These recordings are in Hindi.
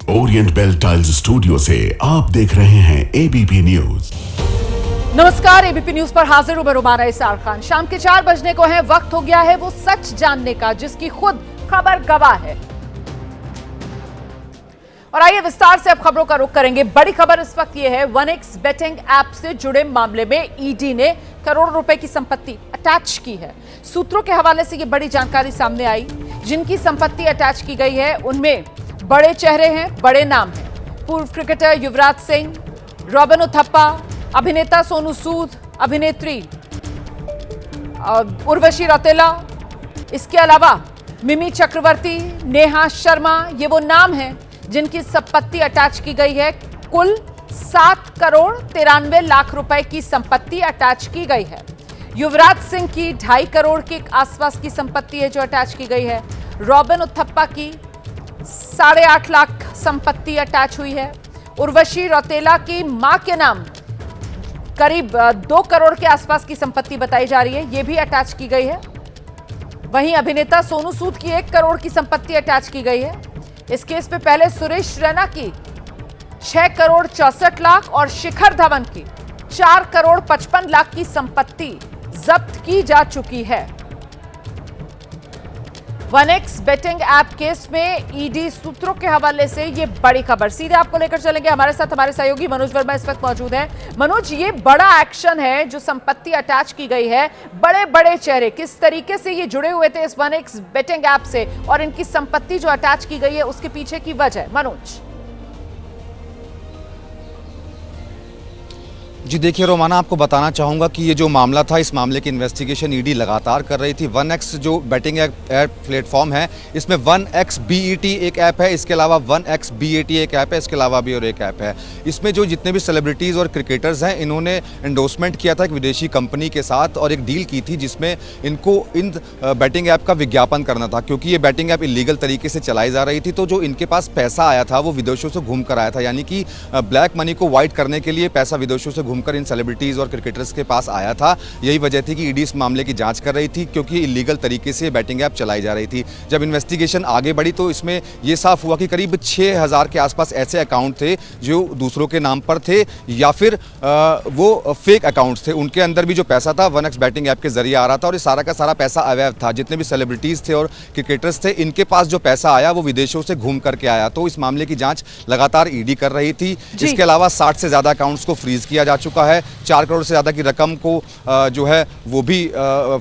ओरिएंट बेल टाइल्स स्टूडियो से आप देख रहे हैं एबीपी न्यूज। नमस्कार, एबीपी न्यूज पर हाजिर हूं मैं रुमाना इसार खान। शाम के 4 बजने को है, वक्त हो गया है वो सच जानने का जिसकी खुद खबर गवाह है। और आइए विस्तार से अब खबरों का रुख करेंगे। बड़ी खबर इस वक्त यह है, 1x बेटिंग ऐप से जुड़े मामले में ईडी ने करोड़ों रुपए की संपत्ति अटैच की है। सूत्रों के हवाले से यह बड़ी जानकारी सामने आई। जिनकी संपत्ति अटैच की गई है उनमें बड़े चेहरे हैं, बड़े नाम हैं। पूर्व क्रिकेटर युवराज सिंह, रॉबिन उथप्पा, अभिनेता सोनू सूद, अभिनेत्री उर्वशी रौतेला, इसके अलावा मिमी चक्रवर्ती, नेहा शर्मा, ये वो नाम हैं जिनकी संपत्ति अटैच की गई है। कुल 7 करोड़ 93 लाख रुपए की संपत्ति अटैच की गई है। युवराज सिंह की 2.5 करोड़ के आसपास की संपत्ति है जो अटैच की गई है। रॉबिन उथप्पा की 8.5 लाख संपत्ति अटैच हुई है। उर्वशी रौतेला की मां के नाम करीब 2 करोड़ के आसपास की संपत्ति बताई जा रही है, यह भी अटैच की गई है। वहीं अभिनेता सोनू सूद की 1 करोड़ की संपत्ति अटैच की गई है। इस केस में पहले सुरेश रैना की 6 करोड़ 64 लाख और शिखर धवन की 4 करोड़ 55 लाख की संपत्ति जब्त की जा चुकी है। 1x बेटिंग ऐप केस में ईडी सूत्रों के हवाले से ये बड़ी खबर। सीधे आपको लेकर चलेंगे, हमारे साथ हमारे सहयोगी मनोज वर्मा इस वक्त मौजूद हैं। मनोज, ये बड़ा एक्शन है जो संपत्ति अटैच की गई है। बड़े बड़े चेहरे किस तरीके से ये जुड़े हुए थे इस 1x बेटिंग ऐप से और इनकी संपत्ति जो अटैच की गई है उसके पीछे की वजह, मनोज? जी देखिए रोमाना, आपको बताना चाहूँगा कि ये जो मामला था, इस मामले की इन्वेस्टिगेशन ईडी लगातार कर रही थी। 1x जो बैटिंग ऐप प्लेटफॉर्म है, इसमें 1x BET एक ऐप है, इसके अलावा 1x BAT एक ऐप है, इसके अलावा भी और एक ऐप है। इसमें जो जितने भी सेलिब्रिटीज़ और क्रिकेटर्स हैं, इन्होंने एंडोर्समेंट किया था एक विदेशी कंपनी के साथ और एक डील की थी जिसमें इनको इन बैटिंग ऐप का विज्ञापन करना था, क्योंकि ये बैटिंग ऐप इलीगल तरीके से चलाई जा रही थी। तो जो इनके पास पैसा आया था वो विदेशों से घूम कर आया था, यानी कि ब्लैक मनी को वाइट करने के लिए पैसा विदेशों से घूमकर इन सेलिब्रिटीज और क्रिकेटर्स के पास आया था। यही वजह थी कि ईडी इस मामले की जांच कर रही थी, क्योंकि इलीगल तरीके से बैटिंग ऐप चलाई जा रही थी। जब इन्वेस्टिगेशन आगे बढ़ी तो इसमें यह साफ हुआ कि करीब 6000 के आसपास ऐसे अकाउंट थे जो दूसरों के नाम पर थे या फिर वो फेक अकाउंट्स थे। उनके अंदर भी जो पैसा था 1x बैटिंग ऐप के जरिए आ रहा था और ये सारा का सारा पैसा अवैध था। जितने भी सेलिब्रिटीज थे और क्रिकेटर्स थे, इनके पास जो पैसा आया वो विदेशों से घूम करके आया। तो इस मामले की जांच लगातार ईडी कर रही थी। इसके अलावा 60 से ज्यादा अकाउंट्स को फ्रीज किया जा चुका है। 4 करोड़ से ज़्यादा की रकम को जो है वो भी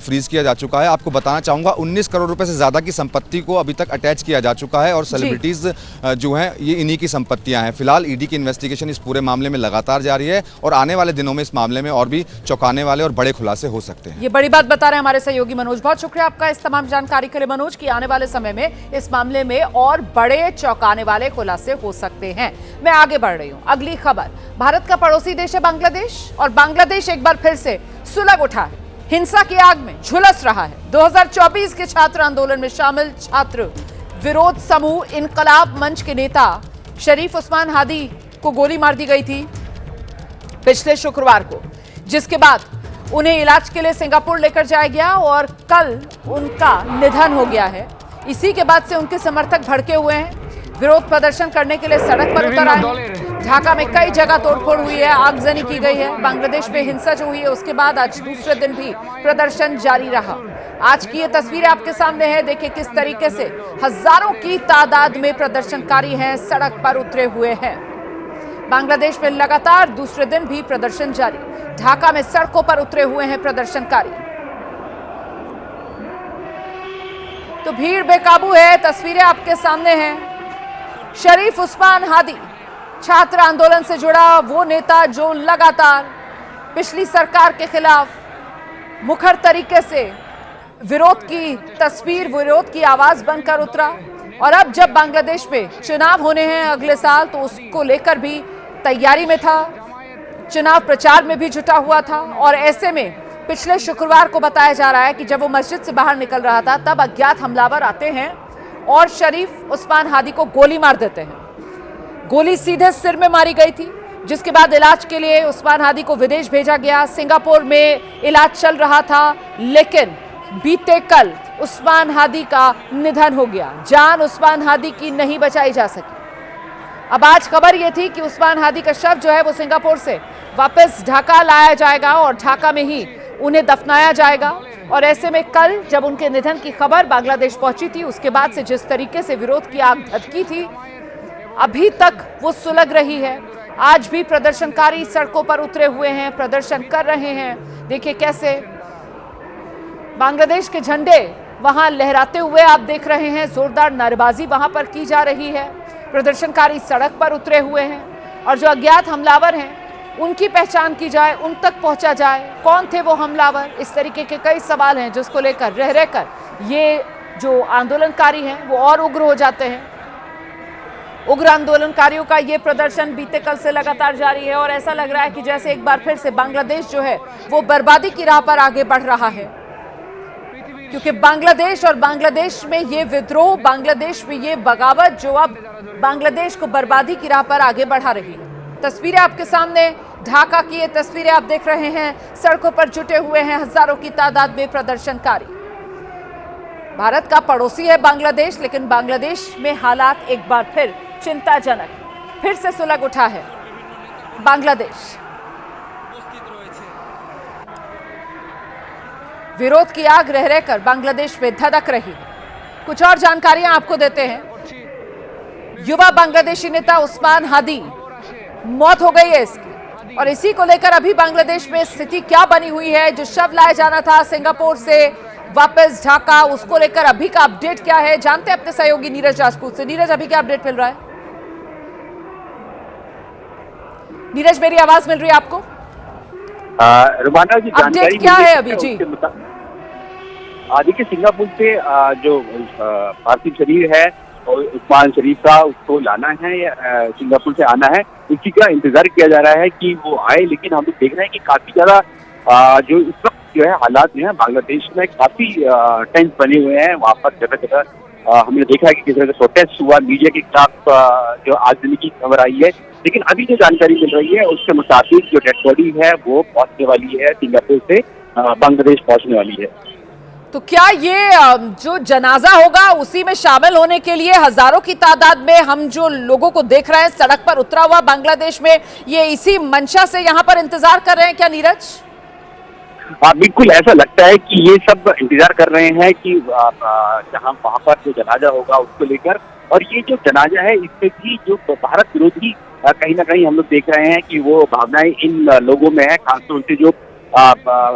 फ्रीज किया जा चुका है। आपको बताना चाहूँगा 19 करोड़ रुपए से ज़्यादा की संपत्ति को अभी तक अटैच किया जा चुका है और सेलिब्रिटीज़ जो हैं ये इन्हीं की संपत्तियां हैं। फिलहाल ईडी की इन्वेस्टिगेशन इस पूरे मामले में लगातार जारी है और आने वाले दिनों में इस मामले में और भी चौंकाने वाले और बड़े खुलासे हो सकते हैं। ये बड़ी बात बता रहे हैं हमारे सहयोगी मनोज। बहुत शुक्रिया आपका इस तमाम जानकारी के लिए मनोज, कि आने वाले समय में इस मामले में और बड़े चौंकाने वाले खुलासे हो सकते हैं। मैं आगे बढ़ रही हूं। अगली खबर, भारत का पड़ोसी देश है बांग्लादेश और बांग्लादेश एक बार फिर से सुलग उठा है, हिंसा की आग में झुलस रहा है। 2024 के छात्र आंदोलन में शामिल छात्र विरोध समूह इनकलाब मंच के नेता शरीफ उस्मान हादी को गोली मार दी गई थी पिछले शुक्रवार को, जिसके बाद उन्हें इलाज के लिए सिंगापुर लेकर जाया गया और कल उनका निधन हो गया है। इसी के बाद से उनके समर्थक भड़के हुए हैं, विरोध प्रदर्शन करने के लिए सड़क पर उतर आए। ढाका में कई जगह तोड़फोड़ हुई है, आगजनी की गई है। बांग्लादेश में हिंसा जो हुई है उसके बाद आज दूसरे दिन भी प्रदर्शन जारी रहा। आज की ये तस्वीरें आपके सामने है, देखिए किस तरीके से हजारों की तादाद में प्रदर्शनकारी हैं, सड़क पर उतरे हुए हैं। बांग्लादेश में लगातार दूसरे दिन भी प्रदर्शन जारी। ढाका में सड़कों पर उतरे हुए हैं प्रदर्शनकारी। तो भीड़ बेकाबू है, तस्वीरें आपके सामने हैं। शरीफ उस्मान हादी छात्र आंदोलन से जुड़ा वो नेता जो लगातार पिछली सरकार के खिलाफ मुखर तरीके से विरोध की तस्वीर, विरोध की आवाज बनकर उतरा और अब जब बांग्लादेश में चुनाव होने हैं अगले साल तो उसको लेकर भी तैयारी में था, चुनाव प्रचार में भी जुटा हुआ था। और ऐसे में पिछले शुक्रवार को बताया जा रहा है कि जब वो मस्जिद से बाहर निकल रहा था तब अज्ञात हमलावर आते हैं और शरीफ उस्मान हादी को गोली मार देते हैं। गोली सीधे सिर में मारी गई थी, जिसके बाद इलाज के लिए उस्मान हादी को विदेश भेजा गया। सिंगापुर में इलाज चल रहा था, लेकिन बीते कल उस्मान हादी का निधन हो गया। जान उस्मान हादी की नहीं बचाई जा सकी। अब आज खबर ये थी कि उस्मान हादी का शव जो है वो सिंगापुर से वापस ढाका लाया जाएगा और ढाका में ही उन्हें दफनाया जाएगा। और ऐसे में कल जब उनके निधन की खबर बांग्लादेश पहुंची थी, उसके बाद से जिस तरीके से विरोध की आग भड़की थी, अभी तक वो सुलग रही है। आज भी प्रदर्शनकारी सड़कों पर उतरे हुए हैं, प्रदर्शन कर रहे हैं। देखिए कैसे बांग्लादेश के झंडे वहां लहराते हुए आप देख रहे हैं, जोरदार नारेबाजी वहां पर की जा रही है। प्रदर्शनकारी सड़क पर उतरे हुए हैं और जो अज्ञात हमलावर हैं उनकी पहचान की जाए, उन तक पहुंचा जाए, कौन थे वो हमलावर। इस तरीके के कई सवाल हैं जिसको लेकर रह रहकर ये जो आंदोलनकारी हैं वो और उग्र हो जाते हैं। उग्र आंदोलनकारियों का ये प्रदर्शन बीते कल से लगातार जारी है और ऐसा लग रहा है कि जैसे एक बार फिर से बांग्लादेश जो है वो बर्बादी की राह पर आगे बढ़ रहा है, क्योंकि बांग्लादेश और बांग्लादेश में ये विद्रोह, बांग्लादेश में ये बगावत जो अब बांग्लादेश को बर्बादी की राह पर आगे बढ़ा रही है। तस्वीरें आपके सामने, ढाका की ये तस्वीरें आप देख रहे हैं। सड़कों पर जुटे हुए हैं हजारों की तादाद में प्रदर्शनकारी। भारत का पड़ोसी है बांग्लादेश, लेकिन बांग्लादेश में हालात एक बार फिर चिंताजनक, फिर से सुलग उठा है बांग्लादेश। विरोध की आग रह रहकर बांग्लादेश में धधक रही। कुछ और जानकारियां आपको देते हैं। युवा बांग्लादेशी नेता उस्मान हादी, मौत हो गई है इसकी, और इसी को लेकर अभी बांग्लादेश में स्थिति क्या बनी हुई है। जो शव लाया जाना था सिंगापुर से वापस ढाका, उसको लेकर अभी का अपडेट क्या है, जानते हैं अपने सहयोगी नीरज राजपूत से। नीरज, अभी क्या अपडेट मिल रहा है? नीरज, मेरी आवाज मिल रही है आपको? रुमाना जी, जानकारी क्या है अभी जी? देखिए, सिंगापुर से जो पार्थिव शरीर है और उस्मान शरीफ का, उसको लाना है या सिंगापुर से आना है, इसी का इंतजार किया जा रहा है कि वो आए। लेकिन हम लोग देख रहे हैं कि काफी ज्यादा जो इस वक्त जो है हालात जो है बांग्लादेश में काफी टेंस बने हुए हैं। वहाँ पर जगह जगह हमने देखा है कि किस तरह से प्रोटेस्ट हुआ, मीडिया के खिलाफ जो आगजनी की खबर आई है। लेकिन अभी जो जानकारी मिल रही है उसके मुताबिक जो डेड बॉडी है वो पहुंचने वाली है, सिंगापुर से बांग्लादेश पहुंचने वाली है। तो क्या ये जो जनाजा होगा उसी में शामिल होने के लिए हजारों की तादाद में हम जो लोगों को देख रहे हैं सड़क पर उतरा हुआ बांग्लादेश में, ये इसी मंशा से यहाँ पर इंतजार कर रहे हैं क्या नीरज? बिल्कुल ऐसा लगता है कि ये सब इंतजार कर रहे हैं कि जहाँ वहाँ पर जो जनाजा होगा उसको लेकर। और ये जो जनाजा है इससे भी जो भारत विरोधी कहीं ना कहीं हम लोग देख रहे हैं कि वो भावनाएं इन लोगों में है, खासतौर से जो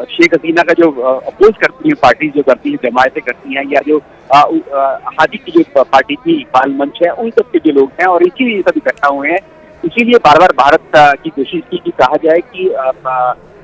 शेख हसीना का जो अपोज करती है पार्टी, जो करती है, जमायतें करती हैं, या जो हादी की जो पार्टी थी, इकबाल मंच है, उन सब के जो लोग हैं और इसीलिए ये सब इकट्ठा हुए हैं। इसीलिए बार बार भारत की कोशिश की कि कहा जाए कि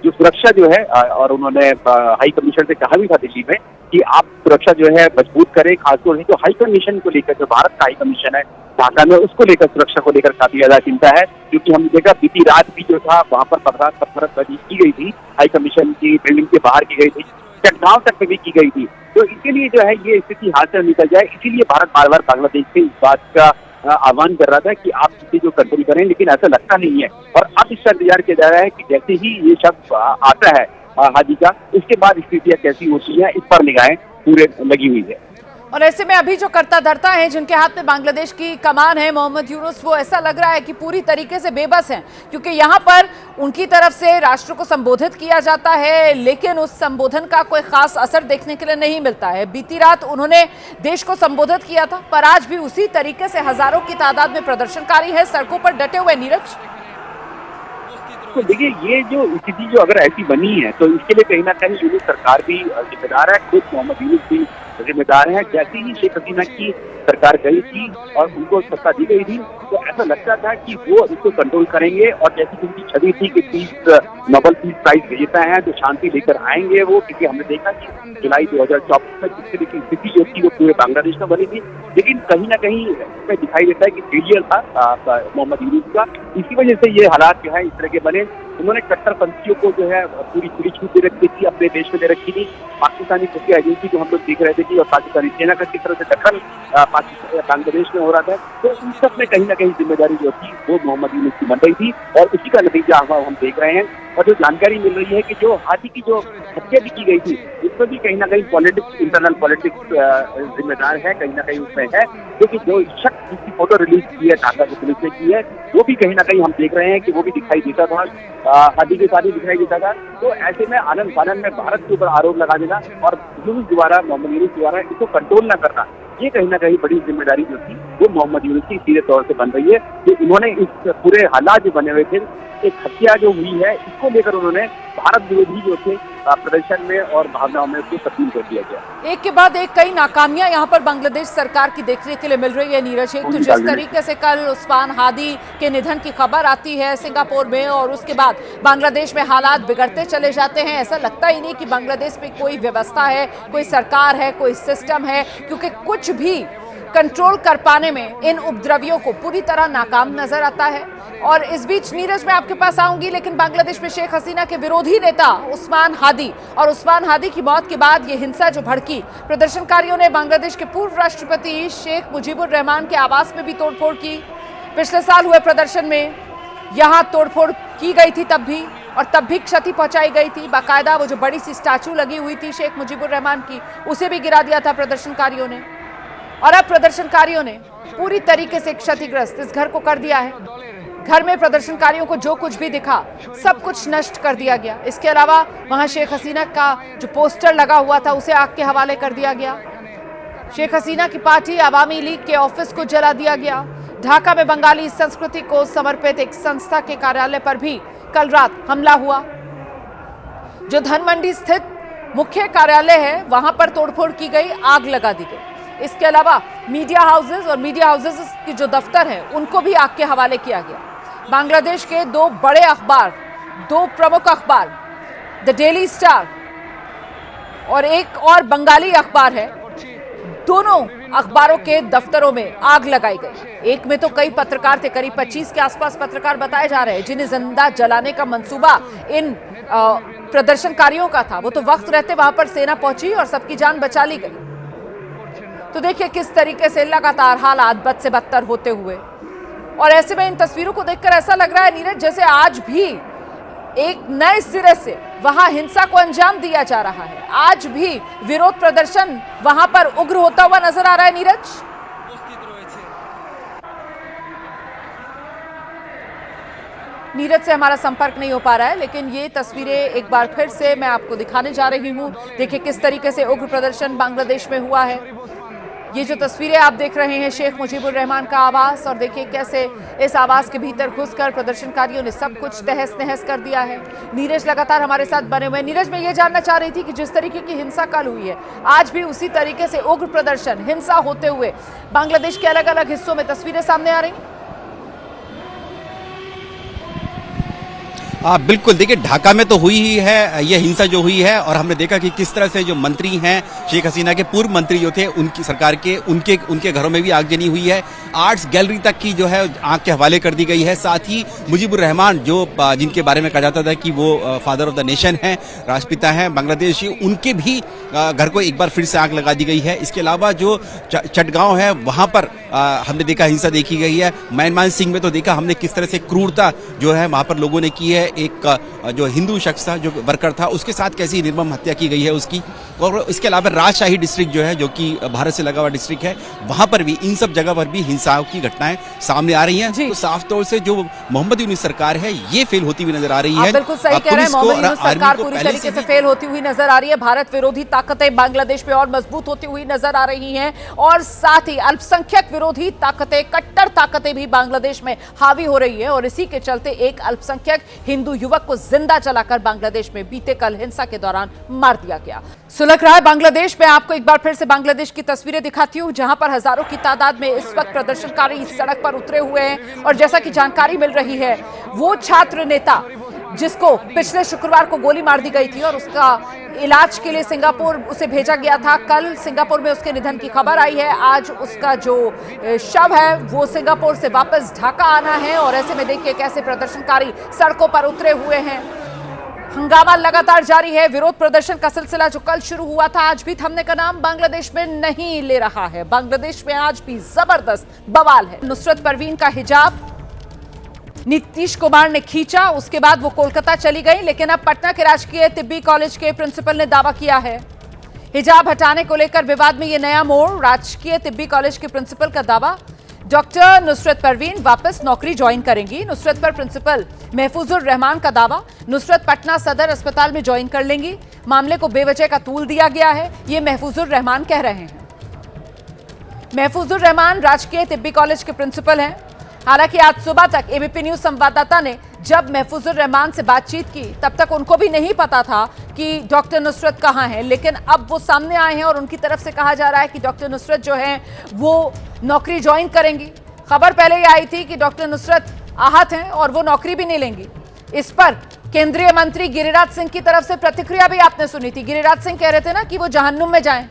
जो सुरक्षा जो है, और उन्होंने हाई कमीशन से कहा भी था दिल्ली में कि आप सुरक्षा जो है मजबूत करें। खासतौर से जो हाई कमीशन को लेकर, जो भारत का हाई कमीशन है ढाका में, उसको लेकर, सुरक्षा को लेकर काफी ज्यादा चिंता है। क्योंकि हमने देखा बीती रात भी जो था वहाँ पर पत्थरबाजी की गई थी, हाई कमीशन की बिल्डिंग के बाहर की गई थी, चटगांव तक में भी की गई थी। तो इसीलिए जो है ये स्थिति हाथ से निकल जाए, इसीलिए भारत बार बार बांग्लादेश से इस बात का आह्वान कर रहा था कि आप स्थिति जो कंट्रोल करें। लेकिन ऐसा लगता नहीं है और अब इसका इंतजार किया जा रहा है कि जैसे ही ये शब्द आता है हादी का, उसके बाद स्थितियां कैसी होती है, इस पर निगाहें पूरे लगी हुई है। और ऐसे में अभी जो करता धरता है, जिनके हाथ में बांग्लादेश की कमान है, मोहम्मद यूनुस, वो ऐसा लग रहा है कि पूरी तरीके से बेबस हैं, क्योंकि यहाँ पर उनकी तरफ से राष्ट्र को संबोधित किया जाता है, लेकिन उस संबोधन का कोई खास असर देखने के लिए नहीं मिलता है। बीती रात उन्होंने देश को संबोधित किया था, पर आज भी उसी तरीके से हजारों की तादाद में प्रदर्शनकारी है सड़कों पर डटे हुए। नीरज, तो देखिए, ये जो स्थिति जो अगर ऐसी बनी है तो इसके लिए कहीं ना कहीं यूनुस सरकार भी जिम्मेदार है, खुद मोहम्मद यूनुस भी जिम्मेदार है। जैसे ही शेख हसीना की सरकार गई थी और उनको सत्ता दी गई थी, तो ऐसा लगता था कि वो इसको कंट्रोल करेंगे। और जैसी उनकी छवि थी कि 30 नोबेल पीस प्राइज विजेता हैं तो शांति लेकर आएंगे वो, क्योंकि हमने देखा कि जुलाई 2024 में जिस तरह की स्थिति जो थी वो पूरे बांग्लादेश में बनी थी। लेकिन कहीं ना कहीं इसमें दिखाई देता है कि फेलियर था मोहम्मद यूनुस का। इसी वजह से ये हालात जो है इस तरह के बने। उन्होंने कट्टरपंथियों को जो है पूरी खुली छूट दे रखी थी, अपने देश में दे रखी थी। पाकिस्तानी खुफिया एजेंसी को हम लोग देख रहे थे कि और पाकिस्तानी सेना का किस तरह से दखल बांग्लादेश में हो रहा था। तो इन सब में कहीं ना कहीं जिम्मेदारी जो थी वो मोहम्मद यूनुस की बन रही थी और उसी का नतीजा हम देख रहे हैं और जो जानकारी मिल रही है कि जो हाथी की जो हत्या भी की गई थी उसमें भी कहीं ना कहीं पॉलिटिक्स, इंटरनल पॉलिटिक्स जिम्मेदार है, कहीं ना कहीं उसमें है। क्योंकि जो शख्स जिसकी फोटो रिलीज की है ढाका की पुलिस ने की है, वो भी कहीं ना कहीं हम देख रहे हैं कि वो भी दिखाई देता था, हाथी के साथ ही दिखाई देता था। तो ऐसे में आनंद फानंद में भारत के ऊपर आरोप लगा देना और यूनुस द्वारा, मोहम्मद यूनुस द्वारा इसको कंट्रोल न करना, ये कहीं ना कहीं बड़ी जिम्मेदारी जो थी वो मोहम्मद यूनुस की सीधे तौर से बन रही है। तो इन्होंने इस पूरे हालात जो बने हुए थे, एक हत्या जो हुई है, इसको लेकर उन्होंने भारत विरोधी जो थे प्रदर्शन में और भावनाओं में उसको तब्दील कर दिया गया। एक के बाद एक कई नाकामियां यहाँ पर बांग्लादेश सरकार की देखने के लिए मिल रही है नीरज। एक तो जिस तरीके से कल उस्मान हादी के निधन की खबर आती है सिंगापुर में, और उसके बाद बांग्लादेश में हालात बिगड़ते चले जाते हैं। ऐसा लगता ही नहीं कि बांग्लादेश में कोई व्यवस्था है, कोई सरकार है, कोई सिस्टम है, क्योंकि कुछ भी कंट्रोल कर पाने में इन उपद्रवियों को पूरी तरह नाकाम नजर आता है। और इस बीच नीरज मैं आपके पास आऊंगी, लेकिन बांग्लादेश में शेख हसीना के विरोधी नेता उस्मान हादी और उस्मान हादी की मौत के बाद ये हिंसा जो भड़की, प्रदर्शनकारियों ने बांग्लादेश के पूर्व राष्ट्रपति शेख मुजीबुर रहमान के आवास में भी तोड़फोड़ की। पिछले साल हुए प्रदर्शन में यहां तोड़फोड़ की गई थी तब भी, और तब भी क्षति पहुंचाई गई थी। बाकायदा वो जो बड़ी सी स्टैचू लगी हुई थी शेख मुजीबुर रहमान की, उसे भी गिरा दिया था प्रदर्शनकारियों ने। और अब प्रदर्शनकारियों ने पूरी तरीके से क्षतिग्रस्त इस घर को कर दिया है। घर में प्रदर्शनकारियों को जो कुछ भी दिखा सब कुछ नष्ट कर दिया गया। इसके अलावा वहां शेख हसीना का जो पोस्टर लगा हुआ था उसे आग के हवाले कर दिया गया। शेख हसीना की पार्टी अवामी लीग के ऑफिस को जला दिया गया। ढाका में बंगाली संस्कृति को समर्पित एक संस्था के कार्यालय पर भी कल रात हमला हुआ। जो धनमंडी स्थित मुख्य कार्यालय है वहां पर तोड़फोड़ की गई, आग लगा दी गई। इसके अलावा मीडिया हाउसेस और मीडिया हाउसेस के जो दफ्तर हैं उनको भी आग के हवाले किया गया। बांग्लादेश के दो बड़े अखबार, दो प्रमुख अखबार, द डेली स्टार और एक और बंगाली अखबार है, दोनों अखबारों के दफ्तरों में आग लगाई गई। एक में तो कई पत्रकार थे, करीब 25 के आसपास पत्रकार बताए जा रहे हैं, जिन्हें जिंदा जलाने का मंसूबा इन प्रदर्शनकारियों का था। वो तो वक्त रहते वहां पर सेना पहुंची और सबकी जान बचा ली गई। तो देखिए किस तरीके से लगातार हालात बद से बदतर होते हुए, और ऐसे में इन तस्वीरों को देखकर ऐसा लग रहा है नीरज जैसे आज भी एक नए सिरे से वहां हिंसा को अंजाम दिया जा रहा है। आज भी विरोध प्रदर्शन वहां पर उग्र होता हुआ नजर आ रहा है नीरज। नीरज से हमारा संपर्क नहीं हो पा रहा है, लेकिन ये तस्वीरें एक बार फिर से मैं आपको दिखाने जा रही हूं। देखिए किस तरीके से उग्र प्रदर्शन बांग्लादेश में हुआ है। ये जो तस्वीरें आप देख रहे हैं शेख मुजीबुर रहमान का आवास, और देखिए कैसे इस आवास के भीतर घुसकर प्रदर्शनकारियों ने सब कुछ तहस नहस कर दिया है। नीरज लगातार हमारे साथ बने हुए हैं। नीरज मैं ये जानना चाह रही थी कि जिस तरीके की हिंसा कल हुई है, आज भी उसी तरीके से उग्र प्रदर्शन, हिंसा होते हुए बांग्लादेश के अलग अलग हिस्सों में तस्वीरें सामने आ रही हैं। बिल्कुल, देखिए ढाका में तो हुई ही है ये हिंसा जो हुई है, और हमने देखा कि किस तरह से जो मंत्री हैं, शेख हसीना के पूर्व मंत्री जो थे, उनकी सरकार के उनके घरों में भी आगजनी हुई है। आर्ट्स गैलरी तक की जो है आग के हवाले कर दी गई है। साथ ही मुजीबुर रहमान जो जिनके बारे में कहा जाता था कि वो फादर ऑफ द नेशन हैं, राष्ट्रपिता हैं बांग्लादेश, उनके भी घर को एक बार फिर से आग लगा दी गई है। इसके अलावा जो चटगांव है वहां पर हमने देखा हिंसा देखी गई है। मैनमान सिंह में तो देखा हमने किस तरह से क्रूरता जो है वहां पर लोगों ने की है। एक जो हिंदू शख्स था, जो वर्कर था, उसके साथ कैसी निर्मम हत्या की गई है उसकी। और इसके अलावा राजशाही डिस्ट्रिक्ट जो है, जो कि भारत से लगा हुआ डिस्ट्रिक्ट है, वहां पर भी, इन सब जगह पर भी हिंसाओं की घटनाएं सामने आ रही हैं। तो साफ तौर से जो मोहम्मद यूनुस सरकार है ये फेल होती हुई नजर आ रही है। बिल्कुल सही कह रहे हैं, मोहम्मद यूनुस सरकार पूरी तरीके से फेल होती हुई नजर आ रही है। भारत विरोधी ताकतें बांग्लादेश में और मजबूत होती हुई नजर आ रही हैं, और साथ ही अल्पसंख्यक विरोधी ताकतें, कट्टर ताकतें भी बांग्लादेश में हावी हो रही है। और इसी के चलते एक अल्पसंख्यक हिंदू युवक को जिंदा जलाकर बांग्लादेश में बीते कल हिंसा के दौरान मार दिया गया। सुलग रहा है बांग्लादेश में। आपको एक बार फिर से बांग्लादेश की तस्वीरें दिखाती हूं, जहां पर हजारों की तादाद में इस वक्त प्रदर्शनकारी सड़क पर उतरे हुए हैं। और जैसा कि जानकारी मिल रही है, वो छात्र नेता जिसको पिछले शुक्रवार को गोली मार दी गई थी और उसका इलाज के लिए सिंगापुर उसे भेजा गया था, कल सिंगापुर में उसके निधन की खबर आई है। आज उसका जो शव है वो सिंगापुर से वापस ढाका आना है। और ऐसे में देखिए कैसे प्रदर्शनकारी सड़कों पर उतरे हुए हैं। हंगामा लगातार जारी है। विरोध प्रदर्शन का सिलसिला जो कल शुरू हुआ था, आज भी थमने का नाम बांग्लादेश में नहीं ले रहा है। बांग्लादेश में आज भी जबरदस्त बवाल है। नुसरत परवीन का हिजाब नीतीश कुमार ने खींचा, उसके बाद वो कोलकाता चली गई। लेकिन अब पटना के राजकीय तिब्बी कॉलेज के प्रिंसिपल ने दावा किया है, हिजाब हटाने को लेकर विवाद में ये नया मोड़। राजकीय तिब्बी कॉलेज के प्रिंसिपल का दावा, डॉक्टर नुसरत परवीन वापस नौकरी ज्वाइन करेंगी। नुसरत पर प्रिंसिपल महफूजुर रहमान का दावा, नुसरत पटना सदर अस्पताल में ज्वाइन कर लेंगी। मामले को बेवजह का तूल दिया गया है, ये महफूजुर रहमान कह रहे हैं। महफूजुर रहमान राजकीय तिब्बी कॉलेज के प्रिंसिपल हैं। हालांकि आज सुबह तक एबीपी न्यूज संवाददाता ने जब महफूजुर रहमान से बातचीत की, तब तक उनको भी नहीं पता था कि डॉक्टर नुसरत कहां हैं। लेकिन अब वो सामने आए हैं और उनकी तरफ से कहा जा रहा है कि डॉक्टर नुसरत जो है वो नौकरी ज्वाइन करेंगी। खबर पहले ही आई थी कि डॉक्टर नुसरत आहत हैं और वो नौकरी भी नहीं लेंगी। इस पर केंद्रीय मंत्री गिरिराज सिंह की तरफ से प्रतिक्रिया भी आपने सुनी थी। गिरिराज सिंह कह रहे थे ना कि वो जहन्नुम में जाएं।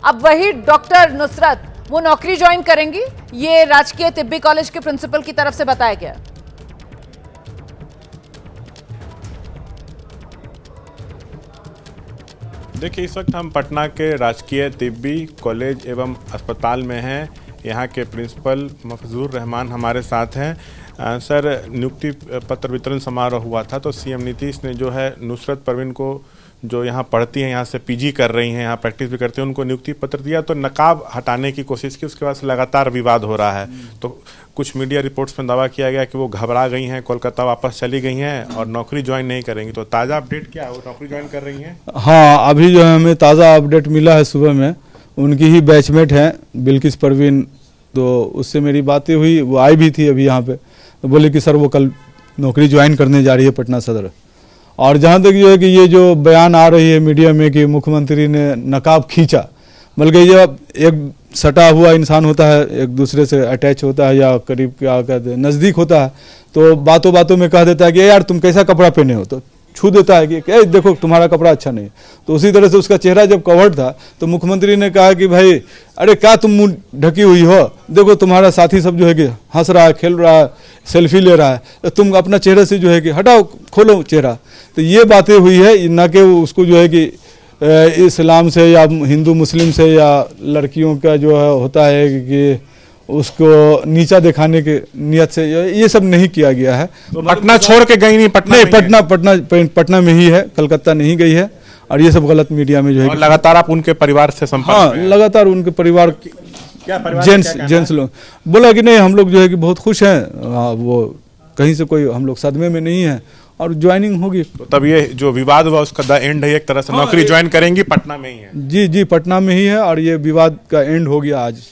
अब वही डॉक्टर नुसरत वो नौकरी ज्वाइन करेंगी, ये राजकीय तिब्बी कॉलेज के प्रिंसिपल की तरफ से बताया गया। देखिए, इस वक्त हम पटना के राजकीय तिब्बी कॉलेज एवं अस्पताल में हैं। यहाँ के प्रिंसिपल महफूजुर रहमान हमारे साथ हैं। सर, नियुक्ति पत्र वितरण समारोह हुआ था तो सीएम नीतीश ने जो है नुसरत परवीन को, जो यहाँ पढ़ती हैं, यहाँ से पीजी कर रही हैं, यहाँ प्रैक्टिस भी करती हैं, उनको नियुक्ति पत्र दिया तो नकाब हटाने की कोशिश की। उसके बाद से लगातार विवाद हो रहा है। तो कुछ मीडिया रिपोर्ट्स में दावा किया गया कि वो घबरा गई हैं, कोलकाता वापस चली गई हैं और नौकरी ज्वाइन नहीं करेंगी। तो ताज़ा अपडेट क्या है, वो नौकरी ज्वाइन कर रही हैं? हाँ, अभी जो है हमें ताज़ा अपडेट मिला है सुबह में, उनकी ही बैचमेट हैं बिल्किस परवीन, तो उससे मेरी बातें हुई। वो आई भी थी अभी यहाँ पे, तो बोले कि सर वो कल नौकरी ज्वाइन करने जा रही है पटना सदर। और जहाँ तक जो है कि ये जो बयान आ रही है मीडिया में कि मुख्यमंत्री ने नकाब खींचा, बल्कि जब एक सटा हुआ इंसान होता है, एक दूसरे से अटैच होता है या करीब क्या कहते हैं नज़दीक होता है, तो बातों बातों में कह देता है कि यार तुम कैसा कपड़ा पहने हो, तो छू देता है कि देखो तुम्हारा कपड़ा अच्छा नहीं है। तो उसी तरह से उसका चेहरा जब कवर्ड था तो मुख्यमंत्री ने कहा कि भाई अरे क्या तुम मुंह ढकी हुई हो, देखो तुम्हारा साथी सब जो है कि हंस रहा है, खेल रहा है, सेल्फी ले रहा है, तो तुम अपना चेहरे से जो है कि हटाओ, खोलो चेहरा। तो ये बातें हुई है, न कि उसको जो है कि इस्लाम से या हिंदू मुस्लिम से या लड़कियों का जो है होता है कि उसको नीचा दिखाने के नियत से ये सब नहीं किया गया है। तो पटना छोड़ के गई नहीं? पटना में ही है, कलकत्ता नहीं गई है। और ये सब गलत मीडिया में जो है लगातार आप उनके परिवार से संपर्क में? लगातार उनके परिवार जेंट्स लोग बोला कि नहीं हम लोग जो है कि बहुत खुश हैं, वो कहीं से कोई हम लोग सदमे में नहीं है और ज्वाइनिंग होगी। तो तब ये जो विवाद हुआ उसका द एंड है, एक तरह से नौकरी ज्वाइन करेंगी, पटना में ही है? जी, पटना में ही है और ये विवाद का एंड हो गया आज।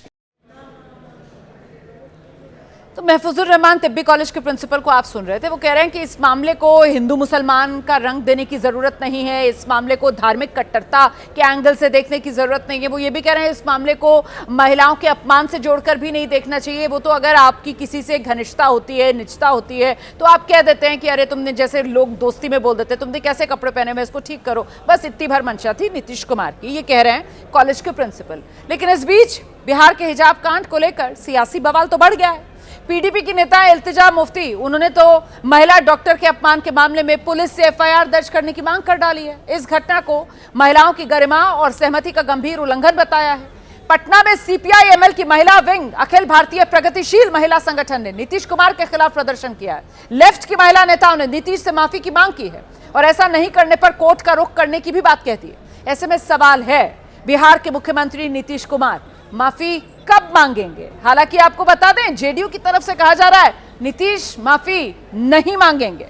तो महफूजुर रहमान तिब्बी कॉलेज के प्रिंसिपल को आप सुन रहे थे, वो कह रहे हैं कि इस मामले को हिंदू मुसलमान का रंग देने की जरूरत नहीं है, इस मामले को धार्मिक कट्टरता के एंगल से देखने की जरूरत नहीं है। वो ये भी कह रहे हैं इस मामले को महिलाओं के अपमान से जोड़कर भी नहीं देखना चाहिए। वो तो अगर आपकी किसी से घनिष्ठता होती है, निजता होती है, तो आप कह देते हैं कि अरे तुमने, जैसे लोग दोस्ती में बोल देते, तुमने कैसे कपड़े पहने हुए, इसको ठीक करो, बस इतनी भर मंशा थी नीतीश कुमार की। ये कह रहे हैं कॉलेज के प्रिंसिपल। लेकिन इस बीच बिहार के हिजाब कांड को लेकर सियासी बवाल तो बढ़ गया है। पीडीपी की नेता इल्तिजा मुफ्ती, उन्होंने तो महिला डॉक्टर के अपमान के मामले में पुलिस से एफआईआर दर्ज करने की मांग कर डाली है। इस घटना को महिलाओं की गरिमा और सहमति का गंभीर उल्लंघन बताया है। पटना में सीपीआई-एमएल की महिला विंग, अखिल भारतीय प्रगतिशील महिला संगठन ने नीतीश कुमार के खिलाफ प्रदर्शन किया है। लेफ्ट की महिला नेताओं ने नीतीश से माफी की मांग की है और ऐसा नहीं करने पर कोर्ट का रुख करने की भी बात कहती है। ऐसे में सवाल है, बिहार के मुख्यमंत्री नीतीश कुमार माफी कब मांगेंगे? हालांकि आपको बता दें, जेडीयू की तरफ से कहा जा रहा है नीतीश माफी नहीं मांगेंगे।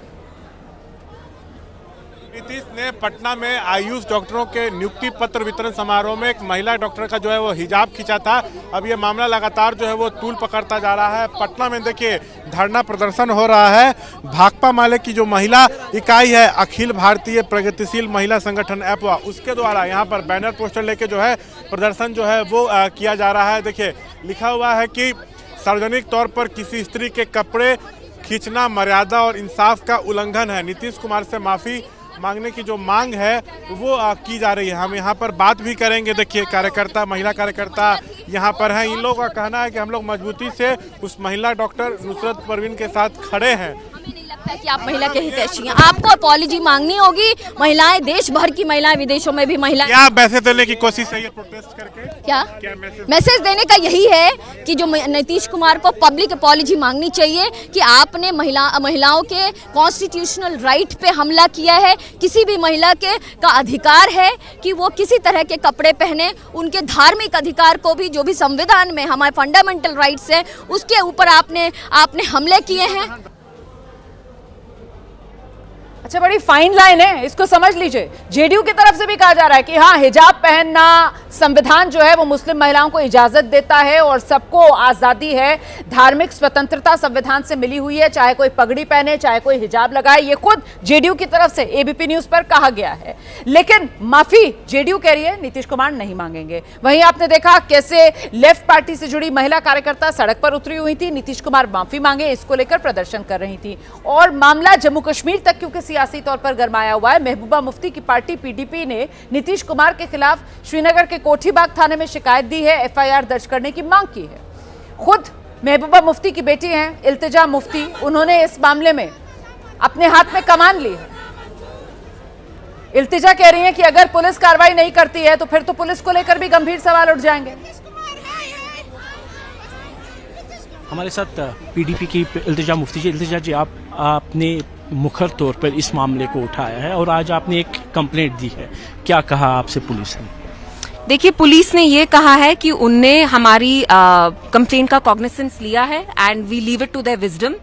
नीतीश ने पटना में आयुष डॉक्टरों के नियुक्ति पत्र वितरण समारोह में एक महिला डॉक्टर का जो है वो हिजाब खींचा था। अब ये मामला लगातार जो है वो तूल पकड़ता जा रहा है। पटना में देखिए धरना प्रदर्शन हो रहा है। भाकपा माले की जो महिला इकाई है, अखिल भारतीय प्रगतिशील महिला संगठन एपवा, उसके द्वारा यहाँ पर बैनर पोस्टर लेके जो है प्रदर्शन जो है वो किया जा रहा है। देखिए लिखा हुआ है कि सार्वजनिक तौर पर किसी स्त्री के कपड़े खींचना मर्यादा और इंसाफ का उल्लंघन है। नीतीश कुमार से माफी मांगने की जो मांग है वो की जा रही है। हम यहाँ पर बात भी करेंगे। देखिए कार्यकर्ता, महिला कार्यकर्ता यहाँ पर हैं। इन लोगों का कहना है कि हम लोग मजबूती से उस महिला डॉक्टर नुसरत परवीन के साथ खड़े हैं। नहीं लगता है कि आप महिला के हितैषी हैं, आपको अपॉलॉजी मांगनी होगी। महिलाएं, देश भर की महिलाएं, विदेशों में भी महिलाएं, क्या पैसे देने की कोशिश है ये प्रोटेस्ट करके? क्या मैसेज मैसेज देने का यही है कि जो नीतीश कुमार को पब्लिक अपॉलॉजी मांगनी चाहिए कि आपने महिलाओं के कॉन्स्टिट्यूशनल राइट पे हमला किया है। किसी भी महिला का अधिकार है कि वो किसी तरह के कपड़े पहने, उनके धार्मिक अधिकार को भी, जो भी संविधान में हमारे फंडामेंटल राइट्स है, उसके ऊपर आपने हमले किए हैं। अच्छा, बड़ी फाइन लाइन है, इसको समझ लीजिए। जेडीयू की तरफ से भी कहा जा रहा है कि हाँ, हिजाब पहनना संविधान जो है वो मुस्लिम महिलाओं को इजाजत देता है और सबको आजादी है, धार्मिक स्वतंत्रता संविधान से मिली हुई है, चाहे कोई पगड़ी पहने, चाहे कोई हिजाब लगाए। ये खुद जेडीयू की तरफ से एबीपी न्यूज पर कहा गया है। लेकिन माफी जेडीयू कह रही है, नीतीश कुमार नहीं मांगेंगे। वहीं आपने देखा कैसे लेफ्ट पार्टी से जुड़ी महिला कार्यकर्ता सड़क पर उतरी हुई थी, नीतीश कुमार माफी मांगे इसको लेकर प्रदर्शन कर रही थी। और मामला जम्मू कश्मीर तक क्योंकि सियासी तौर पर गरमाया हुआ है। महबूबा मुफ्ती की पार्टी पीडीपी ने नीतीश कुमार के खिलाफ श्रीनगर के कोठीबाग थाने में शिकायत दी है, एफआईआर दर्ज करने की मांग की है। खुद महबूबा मुफ्ती की बेटी हैं इल्तिजा मुफ्ती, उन्होंने इस मामले में अपने हाथ में कमान ली है। इल्तिजा कह रही हैं कि अगर पुलिस कार्रवाई नहीं करती है तो फिर तो पुलिस को लेकर भी गंभीर सवाल उठ जाएंगे। हमारे साथ पीडीपी की इल्तिजा मुफ्ती जी। इल्तिजा जी, आपने मुखर तौर पर इस मामले को उठाया है और आज आपने एक कंप्लेंट दी है, क्या कहा आपसे पुलिस ने? देखिए, पुलिस ने ये कहा है कि उनने हमारी कंप्लेंट का कॉग्निसेंस लिया है and we leave it to their wisdom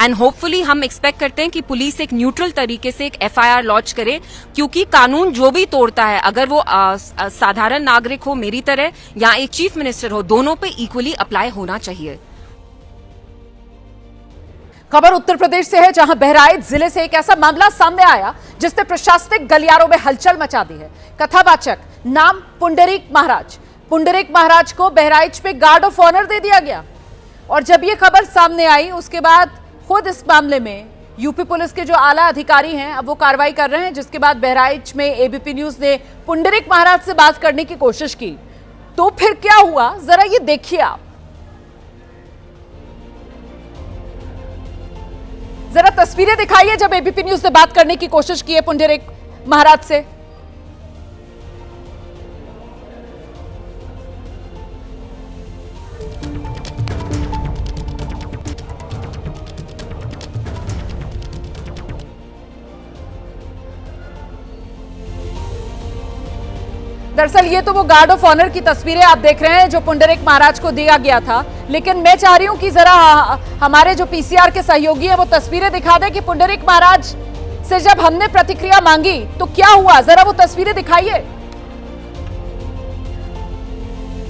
and hopefully हम एक्सपेक्ट करते हैं कि पुलिस एक न्यूट्रल तरीके से एक एफआईआर लॉन्च करे, क्योंकि कानून जो भी तोड़ता है, अगर वो साधारण नागरिक हो मेरी तरह या एक चीफ मिनिस्टर हो, दोनों पे इक्वली अप्लाई होना चाहिए। खबर उत्तर प्रदेश से है, जहां बहराइच जिले से एक ऐसा मामला सामने आया जिसने प्रशासनिक गलियारों में हलचल मचा दी है। कथावाचक नाम पुंडरीक महाराज। पुंडरीक महाराज को बहराइच में गार्ड ऑफ ऑनर दे दिया गया और जब यह खबर सामने आई उसके बाद खुद इस मामले में यूपी पुलिस के जो आला अधिकारी हैं अब वो कार्रवाई कर रहे हैं, जिसके बाद बहराइच में एबीपी न्यूज ने पुंडरीक महाराज से बात करने की कोशिश की। तो फिर क्या हुआ, जरा ये देखिए आप। जरा तस्वीरें दिखाइए जब एबीपी न्यूज ने बात करने की कोशिश की है पुंडरीक महाराज से। दरअसल ये तो वो गार्ड ऑफ ऑनर की तस्वीरें आप देख रहे हैं जो पुंडरीक महाराज को दिया गया था, लेकिन मैं चाह रही हूं कि जरा हमारे जो पीसीआर के सहयोगी हैं वो तस्वीरें दिखा दें कि पुंडरीक महाराज से जब हमने प्रतिक्रिया मांगी तो क्या हुआ, जरा वो तस्वीरें दिखाइए।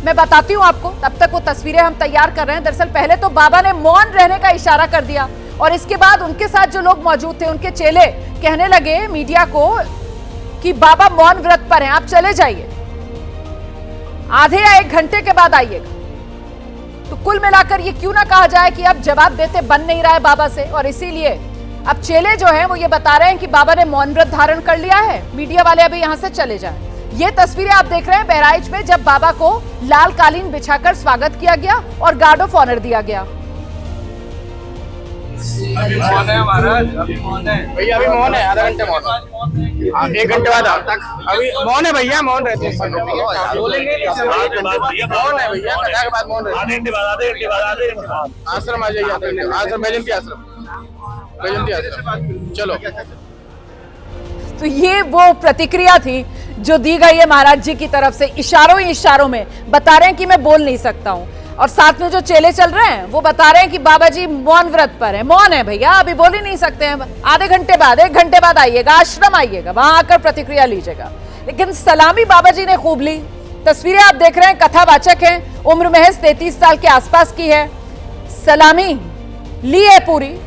मैं बताती हूं आपको, तब तक वो तस्वीरें हम तैयार कर रहे हैं। दरअसल पहले तो बाबा ने मौन रहने का इशारा कर दिया और इसके बाद उनके साथ जो लोग मौजूद थे, उनके चेले कहने लगे मीडिया को कि बाबा मौन व्रत पर हैं, आप चले जाइए, आधे या 1 घंटे के बाद आइएगा। तो कुल मिलाकर ये क्यों ना कहा जाए कि अब जवाब देते बन नहीं रहा है बाबा से, और इसीलिए अब चेले जो हैं वो ये बता रहे हैं कि बाबा ने मौन व्रत धारण कर लिया है, मीडिया वाले अभी यहां से चले जाएं। ये तस्वीरें आप देख रहे हैं बहराइच में जब बाबा को लाल कालीन बिछाकर स्वागत किया गया और गार्ड ऑफ ऑनर दिया गया। भैया अभी मौन है, आधा घंटे मौन, 1 घंटे बाद अभी मौन है भैया, मौन रहते हैं मौन है भैया, कथा के बाद मौन रहते हैं। आश्रम आ जाइए, आश्रम बैजंती आश्रम, बैजंती आश्रम, चलो। तो ये वो प्रतिक्रिया थी जो दी गई है महाराज जी की तरफ से, इशारों ही इशारों में बता रहे हैं कि मैं बोल नहीं सकता हूं, और साथ में जो चेले चल रहे हैं वो बता रहे हैं कि बाबा जी मौन व्रत पर है। मौन है भैया, अभी बोल ही नहीं सकते हैं, आधे घंटे बाद 1 घंटे बाद आइएगा, आश्रम आइएगा, वहां आकर प्रतिक्रिया लीजिएगा। लेकिन सलामी बाबा जी ने खूब ली। तस्वीरें आप देख रहे हैं, कथावाचक हैं, उम्र महज 33 साल के आसपास की है, सलामी ली है पूरी।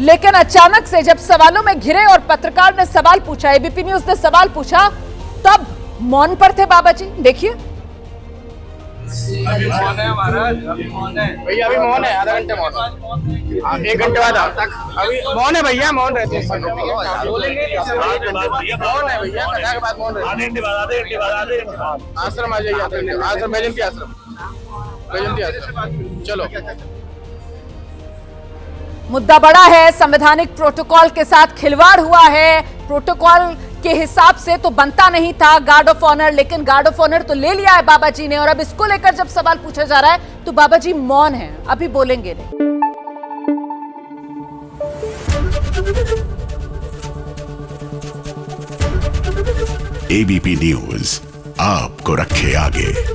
लेकिन अचानक से जब सवालों में घिरे और पत्रकार ने सवाल पूछा, एबीपी न्यूज ने सवाल पूछा, तब मौन पर थे बाबा जी। देखिए, अभी मौन है महाराज, भैया अभी मौन है, आधा घंटे मौन, 1 घंटे बाद अभी मौन है भैया, मौन रहते हैं मौन है भैया, कथा के बाद मौन रहते हैं। आश्रम आ जाइए, आश्रम बैजंती आश्रम, बैजंती आश्रम, चलो। मुद्दा बड़ा है, संवैधानिक प्रोटोकॉल के साथ खिलवाड़ हुआ है, प्रोटोकॉल के हिसाब से तो बनता नहीं था गार्ड ऑफ ऑनर, लेकिन गार्ड ऑफ ऑनर तो ले लिया है बाबा जी ने। और अब इसको लेकर जब सवाल पूछा जा रहा है तो बाबा जी मौन है, अभी बोलेंगे नहीं। एबीपी न्यूज आपको रखे आगे।